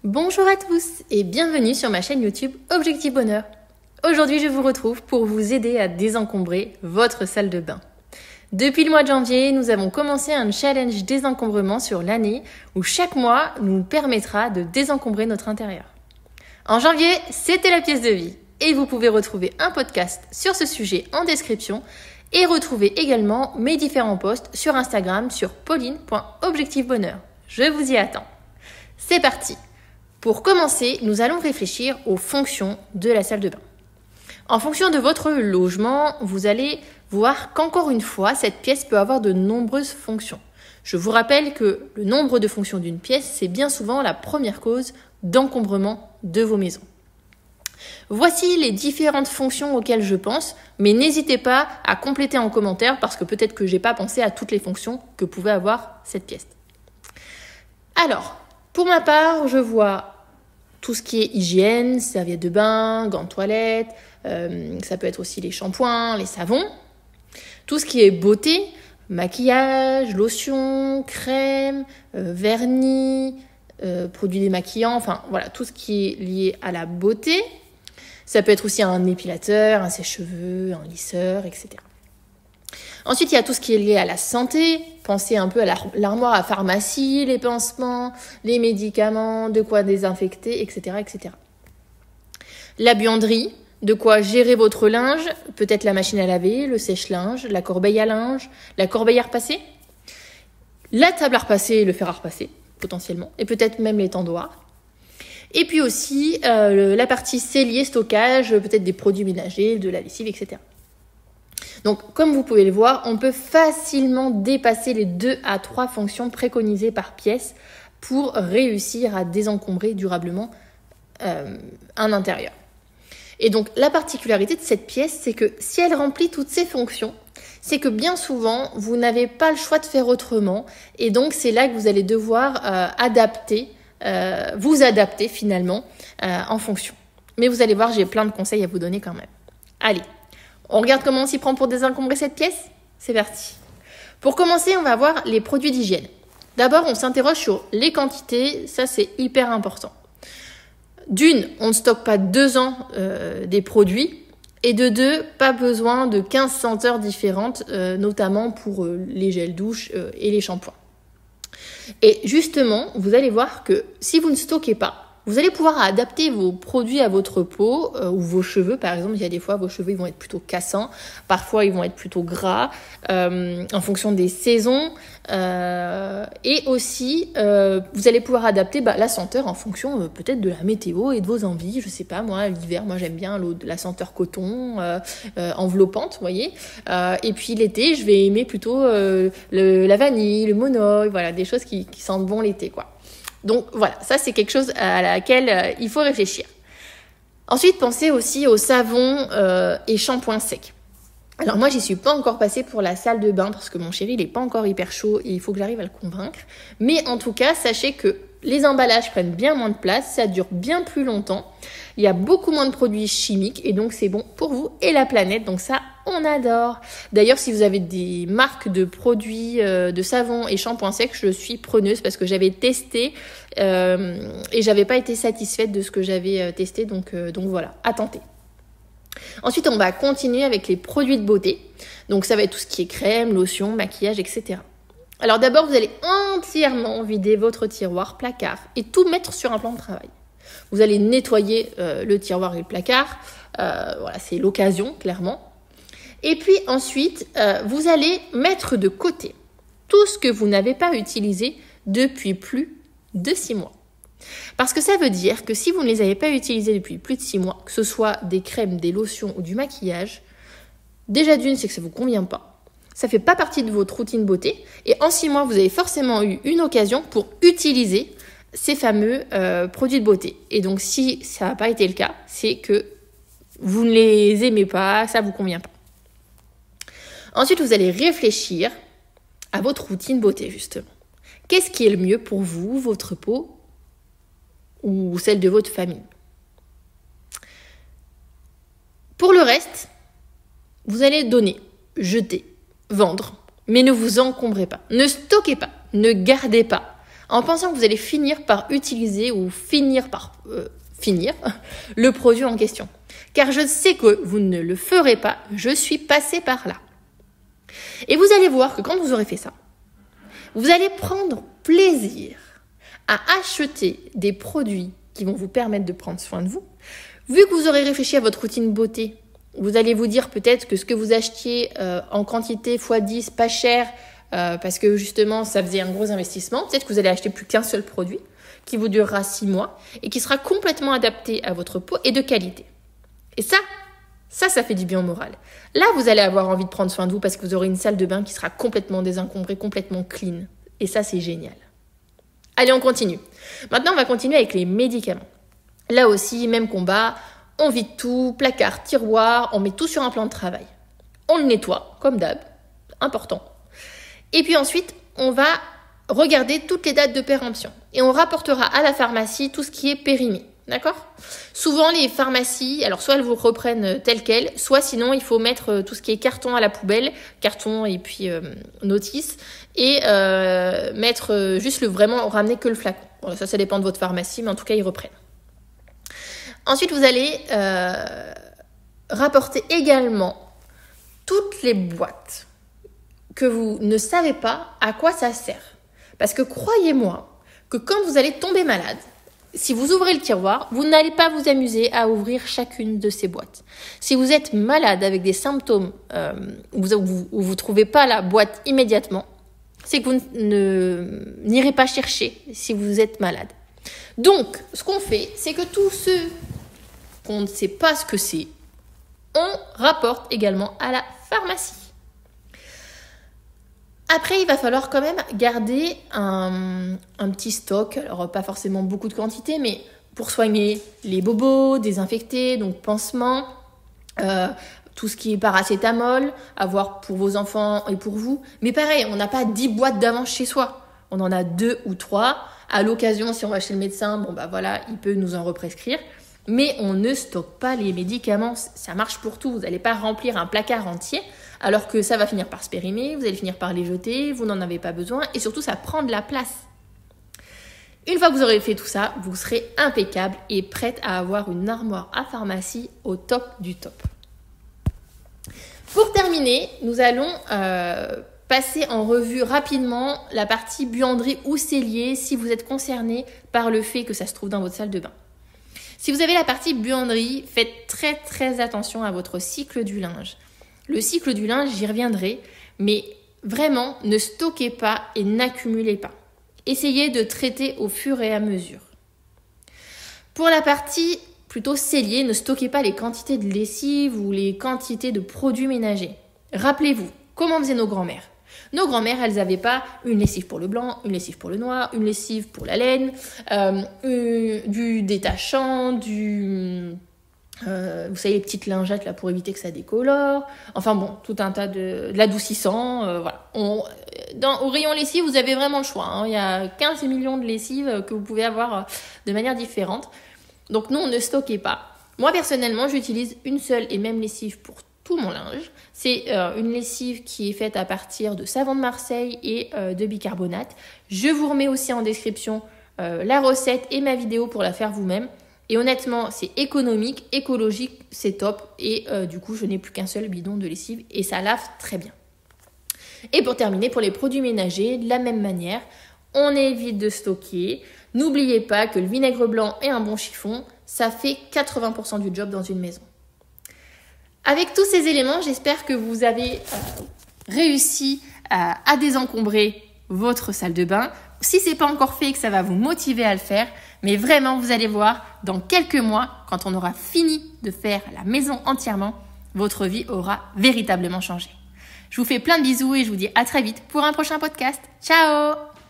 Bonjour à tous et bienvenue sur ma chaîne YouTube Objectif Bonheur. Aujourd'hui, je vous retrouve pour vous aider à désencombrer votre salle de bain. Depuis le mois de janvier, nous avons commencé un challenge désencombrement sur l'année où chaque mois nous permettra de désencombrer notre intérieur. En janvier, c'était la pièce de vie et vous pouvez retrouver un podcast sur ce sujet en description et retrouver également mes différents posts sur Instagram sur pauline.objectifbonheur. Je vous y attends. C'est parti! Pour commencer, nous allons réfléchir aux fonctions de la salle de bain. En fonction de votre logement, vous allez voir qu'encore une fois, cette pièce peut avoir de nombreuses fonctions. Je vous rappelle que le nombre de fonctions d'une pièce, c'est bien souvent la première cause d'encombrement de vos maisons. Voici les différentes fonctions auxquelles je pense, mais n'hésitez pas à compléter en commentaire parce que peut-être que j'ai pas pensé à toutes les fonctions que pouvait avoir cette pièce. Alors, pour ma part, je vois tout ce qui est hygiène, serviettes de bain, gants de toilette, ça peut être aussi les shampoings, les savons. Tout ce qui est beauté, maquillage, lotion, crème, vernis, produits démaquillants, enfin voilà, tout ce qui est lié à la beauté. Ça peut être aussi un épilateur, un sèche-cheveux, un lisseur, etc. Ensuite, il y a tout ce qui est lié à la santé. Pensez un peu à l'armoire à pharmacie, les pansements, les médicaments, de quoi désinfecter, etc., etc. La buanderie, de quoi gérer votre linge, peut-être la machine à laver, le sèche-linge, la corbeille à linge, la corbeille à repasser, la table à repasser et le fer à repasser, potentiellement, et peut-être même les tendoirs. Et puis aussi la partie cellier, stockage, peut-être des produits ménagers, de la lessive, etc. Donc, comme vous pouvez le voir, on peut facilement dépasser les 2 à 3 fonctions préconisées par pièce pour réussir à désencombrer durablement un intérieur. Et donc, la particularité de cette pièce, c'est que si elle remplit toutes ces fonctions, c'est que bien souvent, vous n'avez pas le choix de faire autrement. Et donc, c'est là que vous allez devoir vous adapter finalement en fonction. Mais vous allez voir, j'ai plein de conseils à vous donner quand même. Allez, on regarde comment on s'y prend pour désencombrer cette pièce ? C'est parti. Pour commencer, on va voir les produits d'hygiène. D'abord, on s'interroge sur les quantités. Ça, c'est hyper important. D'une, on ne stocke pas 2 ans des produits. Et de 2, pas besoin de 15 senteurs différentes, notamment pour les gels douche et les shampoings. Et justement, vous allez voir que si vous ne stockez pas, vous allez pouvoir adapter vos produits à votre peau ou vos cheveux. Par exemple, il y a des fois, vos cheveux ils vont être plutôt cassants. Parfois, ils vont être plutôt gras en fonction des saisons. Et aussi, vous allez pouvoir adapter la senteur en fonction peut-être de la météo et de vos envies. Je sais pas, moi, l'hiver, j'aime bien la senteur coton enveloppante, vous voyez. Et puis l'été, je vais aimer plutôt la vanille, le monoeil, voilà, des choses qui sentent bon l'été, quoi. Donc voilà, ça c'est quelque chose à laquelle il faut réfléchir. Ensuite, pensez aussi aux savons et shampoings secs. Alors moi, j'y suis pas encore passée pour la salle de bain parce que mon chéri, il est pas encore hyper chaud et il faut que j'arrive à le convaincre. Mais en tout cas, sachez que les emballages prennent bien moins de place, ça dure bien plus longtemps. Il y a beaucoup moins de produits chimiques et donc c'est bon pour vous et la planète. Donc ça, on adore. D'ailleurs, si vous avez des marques de produits de savon et shampoings secs, je suis preneuse parce que j'avais testé et j'avais pas été satisfaite de ce que j'avais testé. Donc voilà, à tenter. Ensuite, on va continuer avec les produits de beauté. Donc ça va être tout ce qui est crème, lotion, maquillage, etc. Alors d'abord, vous allez entièrement vider votre tiroir, placard et tout mettre sur un plan de travail. Vous allez nettoyer le tiroir et le placard. Voilà, c'est l'occasion, clairement. Et puis ensuite, vous allez mettre de côté tout ce que vous n'avez pas utilisé depuis plus de 6 mois. Parce que ça veut dire que si vous ne les avez pas utilisés depuis plus de 6 mois, que ce soit des crèmes, des lotions ou du maquillage, déjà d'une, c'est que ça ne vous convient pas. Ça ne fait pas partie de votre routine beauté. Et en 6 mois, vous avez forcément eu une occasion pour utiliser ces fameux produits de beauté. Et donc, si ça n'a pas été le cas, c'est que vous ne les aimez pas, ça ne vous convient pas. Ensuite, vous allez réfléchir à votre routine beauté, justement. Qu'est-ce qui est le mieux pour vous, votre peau ou celle de votre famille ? Pour le reste, vous allez donner, jeter, vendre, mais ne vous encombrez pas. Ne stockez pas, ne gardez pas. en pensant que vous allez finir par utiliser ou finir par finir le produit en question. Car je sais que vous ne le ferez pas, je suis passée par là. Et vous allez voir que quand vous aurez fait ça, vous allez prendre plaisir à acheter des produits qui vont vous permettre de prendre soin de vous. Vu que vous aurez réfléchi à votre routine beauté, vous allez vous dire peut-être que ce que vous achetiez en quantité x10, pas cher, parce que justement ça faisait un gros investissement, peut-être que vous allez acheter plus qu'un seul produit qui vous durera 6 mois et qui sera complètement adapté à votre peau et de qualité. Et ça fait du bien au moral. Là, vous allez avoir envie de prendre soin de vous parce que vous aurez une salle de bain qui sera complètement désencombrée, complètement clean. Et ça, c'est génial. Allez, on continue. Maintenant, on va continuer avec les médicaments. Là aussi, même combat, on vide tout, placard, tiroir, on met tout sur un plan de travail. On le nettoie, comme d'hab, important. Et puis ensuite, on va regarder toutes les dates de péremption. Et on rapportera à la pharmacie tout ce qui est périmé. D'accord ? Souvent, les pharmacies, alors soit elles vous reprennent tel quel, soit sinon, il faut mettre tout ce qui est carton à la poubelle, carton et puis notice, et mettre juste vraiment ramener que le flacon. Bon, ça dépend de votre pharmacie, mais en tout cas, ils reprennent. Ensuite, vous allez rapporter également toutes les boîtes que vous ne savez pas à quoi ça sert. Parce que croyez-moi que quand vous allez tomber malade, si vous ouvrez le tiroir, vous n'allez pas vous amuser à ouvrir chacune de ces boîtes. Si vous êtes malade avec des symptômes où vous ne trouvez pas la boîte immédiatement, c'est que vous n'irez pas chercher si vous êtes malade. Donc, ce qu'on fait, c'est que tous ceux qu'on ne sait pas ce que c'est, on rapporte également à la pharmacie. Après, il va falloir quand même garder un petit stock, alors pas forcément beaucoup de quantité, mais pour soigner les bobos, désinfecter, donc pansements, tout ce qui est paracétamol, avoir pour vos enfants et pour vous. Mais pareil, on n'a pas 10 boîtes d'avance chez soi, on en a 2 ou 3. À l'occasion, si on va chez le médecin, bon bah voilà, il peut nous en represcrire. Mais on ne stocke pas les médicaments, ça marche pour tout. Vous n'allez pas remplir un placard entier, alors que ça va finir par se périmer, vous allez finir par les jeter, vous n'en avez pas besoin, et surtout ça prend de la place. Une fois que vous aurez fait tout ça, vous serez impeccable et prête à avoir une armoire à pharmacie au top du top. Pour terminer, nous allons passer en revue rapidement la partie buanderie ou cellier si vous êtes concerné par le fait que ça se trouve dans votre salle de bain. Si vous avez la partie buanderie, faites très très attention à votre cycle du linge. Le cycle du linge, j'y reviendrai, mais vraiment, ne stockez pas et n'accumulez pas. Essayez de traiter au fur et à mesure. Pour la partie plutôt cellier, ne stockez pas les quantités de lessive ou les quantités de produits ménagers. Rappelez-vous, comment faisaient nos grands-mères ? Nos grands-mères, elles n'avaient pas une lessive pour le blanc, une lessive pour le noir, une lessive pour la laine, du détachant, vous savez, les petites lingettes là pour éviter que ça décolore. Enfin bon, tout un tas de l'adoucissant. Voilà. Au rayon lessive, vous avez vraiment le choix. Hein. Il y a 15 millions de lessives que vous pouvez avoir de manière différente. Donc nous, on ne stockait pas. Moi, personnellement, j'utilise une seule et même lessive pour tout mon linge. C'est une lessive qui est faite à partir de savon de Marseille et de bicarbonate. Je vous remets aussi en description la recette et ma vidéo pour la faire vous-même. Et honnêtement, c'est économique, écologique, c'est top. Et du coup, je n'ai plus qu'un seul bidon de lessive et ça lave très bien. Et pour terminer, pour les produits ménagers, de la même manière, on évite de stocker. N'oubliez pas que le vinaigre blanc et un bon chiffon, ça fait 80% du job dans une maison. Avec tous ces éléments, j'espère que vous avez réussi à désencombrer votre salle de bain. Si ce n'est pas encore fait et que ça va vous motiver à le faire, mais vraiment, vous allez voir, dans quelques mois, quand on aura fini de faire la maison entièrement, votre vie aura véritablement changé. Je vous fais plein de bisous et je vous dis à très vite pour un prochain podcast. Ciao!